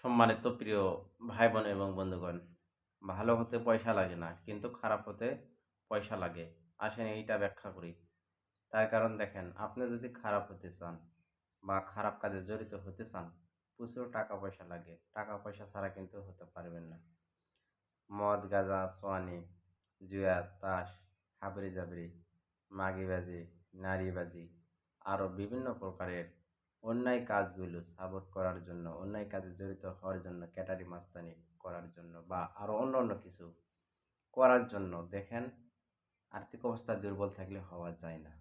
সম্মানিত প্রিয় ভাই বোন এবং বন্ধুগণ, ভালো হতে পয়সা লাগে না, কিন্তু খারাপ হতে পয়সা লাগে। আসেন এইটা ব্যাখ্যা করি। তার কারণ দেখেন, আপনি যদি খারাপ হতে চান বা খারাপ কাজে জড়িত হতে চান, প্রচুর টাকা পয়সা লাগে। টাকা পয়সা ছাড়া কিন্তু হতে পারবেন না। মদ, গাঁজা, সোয়ানি, জুয়া, তাস, হাবড়ি-জাবড়ি, মাগিবাজি, নারীবাজি আরও বিভিন্ন প্রকারের অন্যায় কাজগুলো সাবোট করার জন্য, অন্যায় কাজে জড়িত হওয়ার জন্য, ক্যাটারি মাস্তানি করার জন্য বা আরও অন্য কিছু করার জন্য দেখেন, আর্থিক অবস্থা দুর্বল থাকলে হওয়া যায় না।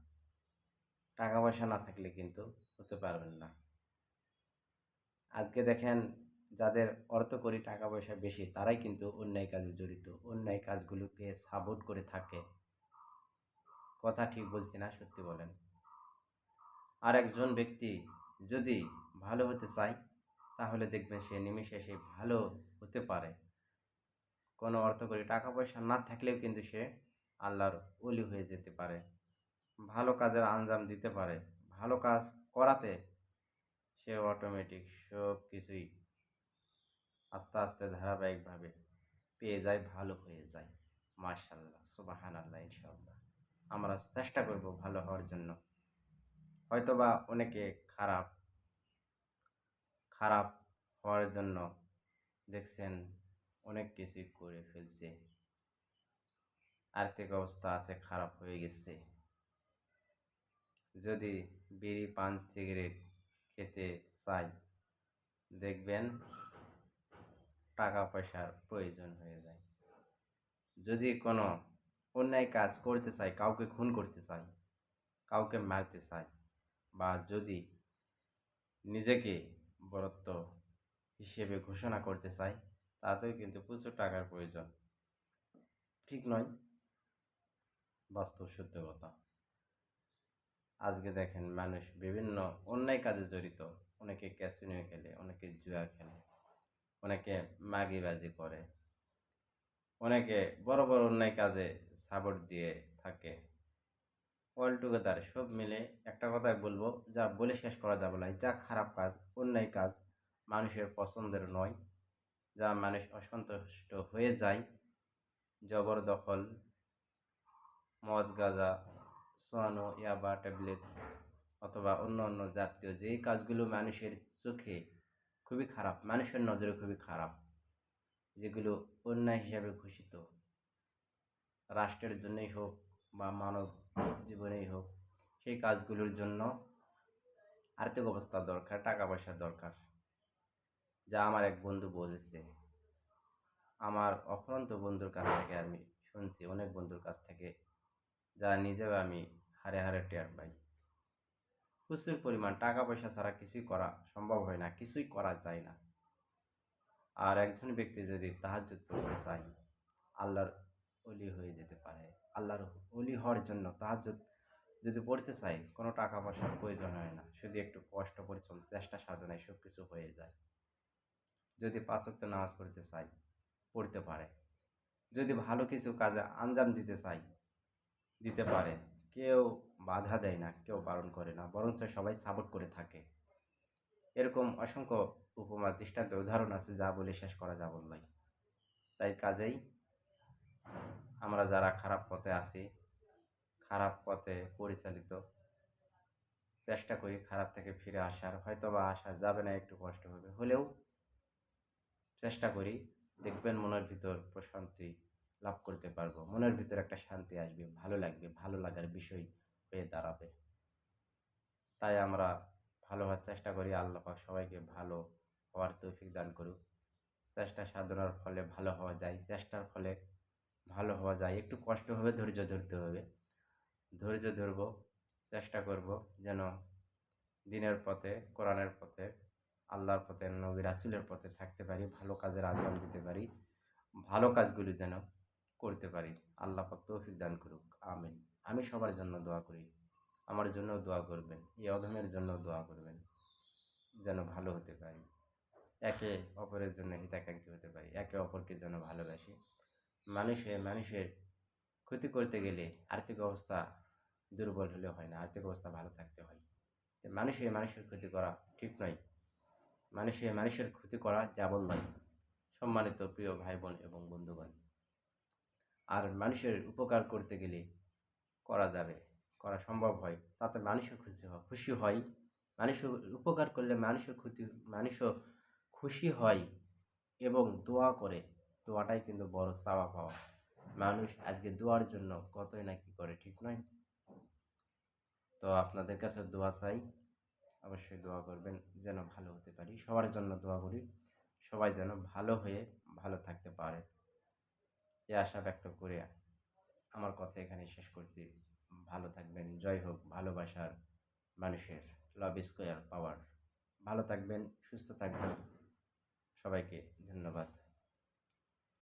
টাকা পয়সা না থাকলে কিন্তু হতে পারবেন না। আজকে দেখেন, যাদের অর্থকড়ি টাকা পয়সা বেশি তারাই কিন্তু অন্যায় কাজে জড়িত, অন্যায় কাজগুলোকে সাপোর্ট করে থাকে। কথা ঠিক বলছি না? সত্যি বলেন। আর একজন ব্যক্তি যদি ভালো হতে চায়, তাহলে দেখবেন সে নিমেষে সে ভালো হতে পারে। কোনো অর্থকড়ি টাকা পয়সা না থাকলেও কিন্তু সে আল্লাহর ওলি হয়ে যেতে পারে, ভালো কাজের আঞ্জাম দিতে পারে। ভালো কাজ করাতে সে অটোমেটিক সব কিছুই আস্তে আস্তে ধারাবাহিকভাবে পেয়ে যায়, ভালো হয়ে যায়। মাশাআল্লাহ, সুবহানাল্লাহ, ইনশাআল্লাহ। আমরা চেষ্টা করব ভালো হওয়ার জন্য। হয়তোবা অনেকে খারাপ খারাপ হওয়ার জন্য দেখছেন অনেক কিছুই করে ফেলছে। আর্থিক অবস্থা আছে খারাপ হয়ে গেছে। যদি বিড়ি, পান, সিগারেট খেতে চায়, দেখবেন টাকা পয়সার প্রয়োজন হয়ে যায়। যদি কোনো অন্যায় কাজ করতে চায়, কাউকে খুন করতে চায়, কাউকে মারতে চায়, বা যদি নিজেকে বরত্ব হিসেবে ঘোষণা করতে চায়, তাতেও কিন্তু প্রচুর টাকার প্রয়োজন। ঠিক নয়? বাস্তব সত্য কথা। আজকে দেখেন, মানুষ বিভিন্ন অন্যায় কাজে জড়িত। অনেকে ক্যাসিনো খেলে, অনেকে জুয়া খেলে, অনেকে মাগিবাজি করে, অনেকে বড় বড় অন্যায় কাজে সাপোর্ট দিয়ে থাকে। অল টুগেদার সব মিলে একটা কথাই বলবো, যা বলে শেষ করা যাবে না, যা খারাপ কাজ, অন্যায় কাজ মানুষের পছন্দের নয়, যা মানুষ অসন্তুষ্ট হয়ে যায়। জবরদখল, মদ, গাঁজা, সোয়ানো, ইয়াবা, ট্যাবলেট অথবা অন্য জাতীয় যেই কাজগুলো মানুষের চোখে খুবই খারাপ, মানুষের নজরে খুবই খারাপ, যেগুলো অন্যায় হিসাবে ঘোষিত, রাষ্ট্রের জন্যই হোক বা মানব জীবনেই হোক, সেই কাজগুলোর জন্য আর্থিক অবস্থা দরকার, টাকা পয়সা দরকার। যা আমার এক বন্ধু বলেছে, আমার অফুরন্ত বন্ধুর কাছ থেকে আমি শুনছি, অনেক বন্ধুর কাছ থেকে, যা নিজেও আমি হাড়ে হাড়ে টের পাই। প্রচুর পরিমাণ টাকা পয়সা ছাড়া কিছুই করা সম্ভব হয় না, কিছুই করা যায় না। আর একজন ব্যক্তি যদি তাহাজ্জুদ পড়তে চায়, আল্লাহর ওলি হয়ে যেতে পারে। আল্লাহর ওলি হওয়ার জন্য তাহাজ্জুদ যদি পড়তে চায়, কোনো টাকা পয়সার প্রয়োজন হয় না, শুধু একটু কষ্ট পরিশ্রম, চেষ্টা সাধনায় সব কিছু হয়ে যায়। যদি ৫ ওয়াক্ত নামাজ পড়তে চায়, পড়তে পারে। যদি ভালো কিছু কাজে আঞ্জাম দিতে চায়, দিতে পারে। কেউ বাধা দেয় না, কেউ বারণ করে না, বরঞ্চ সবাই সাপোর্ট করে থাকে। এরকম অসংখ্য উপমা, দৃষ্টান্ত, উদাহরণ আছে, যা বলে শেষ করা যাবে না। তাই কাজেই আমরা যারা খারাপ পথে আছি, খারাপ পথে পরিচালিত, চেষ্টা করি খারাপ থেকে ফিরে আসার। হয়তোবা আসা যাবে না, একটু কষ্ট হবে, হলেও চেষ্টা করি। দেখবেন মনের ভিতর প্রশান্তি লাভ করতে পারবো, মনের ভিতর একটা শান্তি আসবে, ভালো লাগবে, ভালো লাগার বিষয় হয়ে দাঁড়াবে। তাই আমরা ভালো হওয়ার চেষ্টা করি। আল্লাহ পাক সবাইকে ভালো হওয়ার তৌফিক দান করুক। চেষ্টা সাধনার ফলে ভালো হওয়া যায়, চেষ্টার ফলে ভালো হওয়া যায়। একটু কষ্ট হবে, ধৈর্য ধরতে হবে। ধৈর্য ধরবো, চেষ্টা করব যেন দিনের পথে, কোরআনের পথে, আল্লাহর পথে, নবী রাসূলের পথে থাকতে পারি, ভালো কাজের আঞ্জাম দিতে পারি, ভালো কাজগুলি যেন করতে পারি। আল্লাহ পাক তৌফিক দান করুক, আমিন। আমি সবার জন্য দোয়া করি, আমার জন্যও দোয়া করবেন, এই অধমের জন্যও দোয়া করবেন, যেন ভালো হতে পারি, একে অপরের জন্য হিতাকাঙ্ক্ষী হতে পারি, একে অপরকে যেন ভালোবাসি। মানুষের ক্ষতি করতে গেলে আর্থিক অবস্থা দুর্বল হলে হয় না, আর্থিক অবস্থা ভালো থাকতে হয়। মানুষের ক্ষতি করা ঠিক নয়। মানুষের ক্ষতি করা যাবল নয়। সম্মানিত প্রিয় ভাই বোন এবং বন্ধুগণ, আর মানুষের উপকার করতে গেলে করা যাবে, করা সম্ভব হয়, তাতে মানুষও খুশি হয়। মানুষও উপকার করলে মানুষও খুশি হয় এবং দোয়া করে। দোয়াটাই কিন্তু বড় চাওয়া পাওয়া। মানুষ আজকে দোয়ার জন্য কতই না কি করে, ঠিক নয়? তো আপনাদের কাছে দোয়া চাই, অবশ্যই দোয়া করবেন যেন ভালো হতে পারি। সবার জন্য দোয়া করি, সবাই যেন ভালো হয়ে ভালো থাকতে পারে, এ আশা ব্যক্ত করে আমার কথা এখানে শেষ করছি। ভালো থাকবেন। জয় হোক ভালোবাসার মানুষের। লাভ স্কোয়ার পাওয়ার। ভালো থাকবেন, সুস্থ থাকবেন। সবাইকে ধন্যবাদ।